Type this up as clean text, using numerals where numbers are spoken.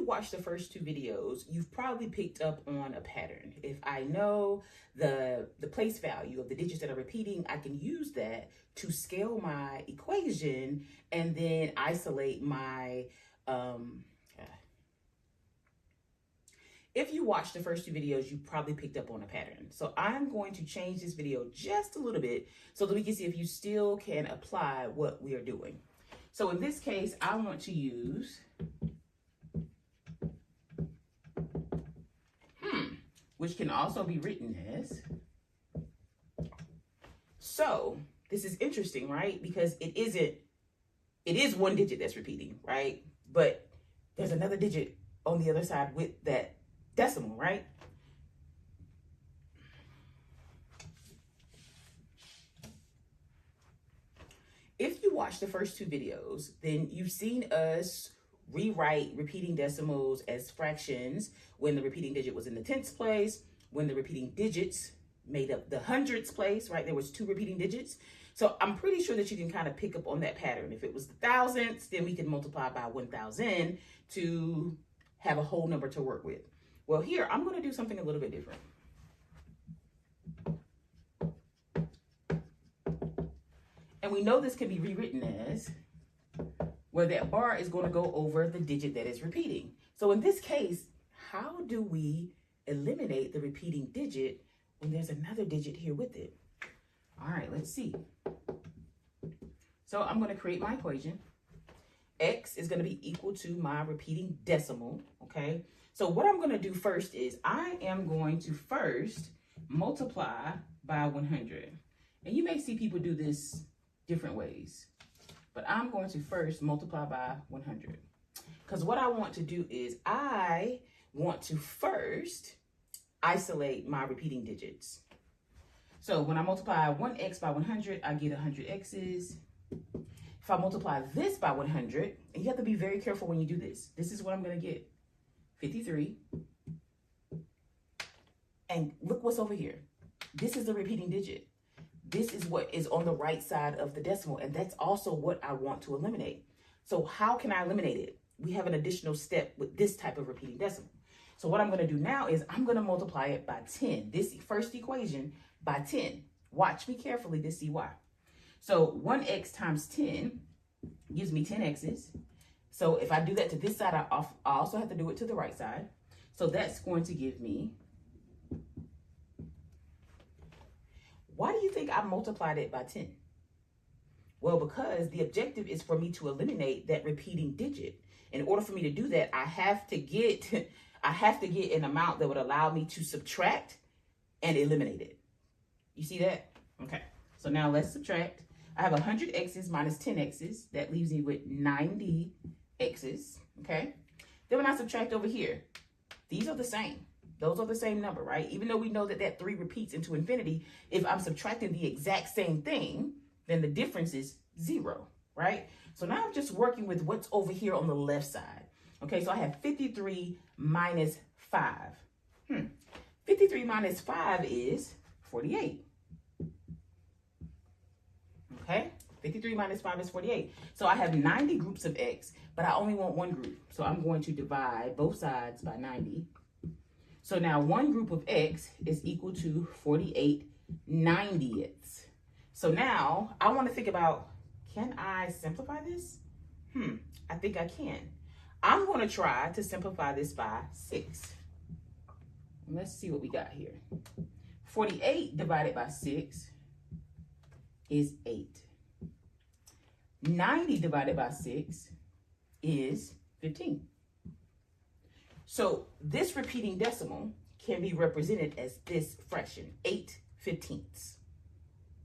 watched the first two videos, you've probably picked up on a pattern. If I know the place value of the digits that are repeating, I can use that to scale my equation and then isolate my, if you watched the first two videos, you probably picked up on a pattern. So I'm going to change this video just a little bit so that we can see if you still can apply what we are doing. So in this case, I want to use which can also be written as. So this is interesting, right? Because it is one digit that's repeating, right? But there's another digit on the other side with that decimal, right? If you watch the first two videos, then you've seen us rewrite repeating decimals as fractions when the repeating digit was in the tenths place, when the repeating digits made up the hundredths place, right? There was two repeating digits. So I'm pretty sure that you can kind of pick up on that pattern. If it was the thousandths, then we can multiply by 1,000 to have a whole number to work with. Well, here, I'm going to do something a little bit different. And we know this can be rewritten as where that bar is going to go over the digit that is repeating. So in this case, how do we eliminate the repeating digit when there's another digit here with it? All right, let's see. So I'm going to create my equation. X is going to be equal to my repeating decimal, okay? So what I'm going to do first is I am going to first multiply by 100. And you may see people do this different ways, but I'm going to first multiply by 100. Because what I want to do is I want to first isolate my repeating digits. So when I multiply 1x by 100, I get 100 x's. If I multiply this by 100, and you have to be very careful when you do this. This is what I'm going to get, 53. And look what's over here. This is the repeating digit. This is what is on the right side of the decimal, and that's also what I want to eliminate. So how can I eliminate it? We have an additional step with this type of repeating decimal. So what I'm going to do now is I'm going to multiply it by 10. This first equation by 10. Watch me carefully to see why. So 1x times 10 gives me 10 x's. So if I do that to this side, I also have to do it to the right side. So that's going to give me, why do you think I multiplied it by 10? Well, because the objective is for me to eliminate that repeating digit. In order for me to do that, I have to get an amount that would allow me to subtract and eliminate it. You see that? Okay. So now let's subtract. I have 100 x's minus 10 x's. That leaves me with 90 x's. Okay. Then when I subtract over here, these are the same. Those are the same number, right? Even though we know that that 3 repeats into infinity, if I'm subtracting the exact same thing, then the difference is 0, right? So now I'm just working with what's over here on the left side. Okay, so I have 53 minus 5. 53 minus 5 is 48. Okay, 53 minus 5 is 48. So I have 90 groups of x, but I only want one group. So I'm going to divide both sides by 90. So now one group of x is equal to 48 90ths. So now I want to think about, can I simplify this? I think I can. I'm going to try to simplify this by 6. Let's see what we got here. 48 divided by 6 is 8. 90 divided by 6 is 15. So this repeating decimal can be represented as this fraction, 8/15.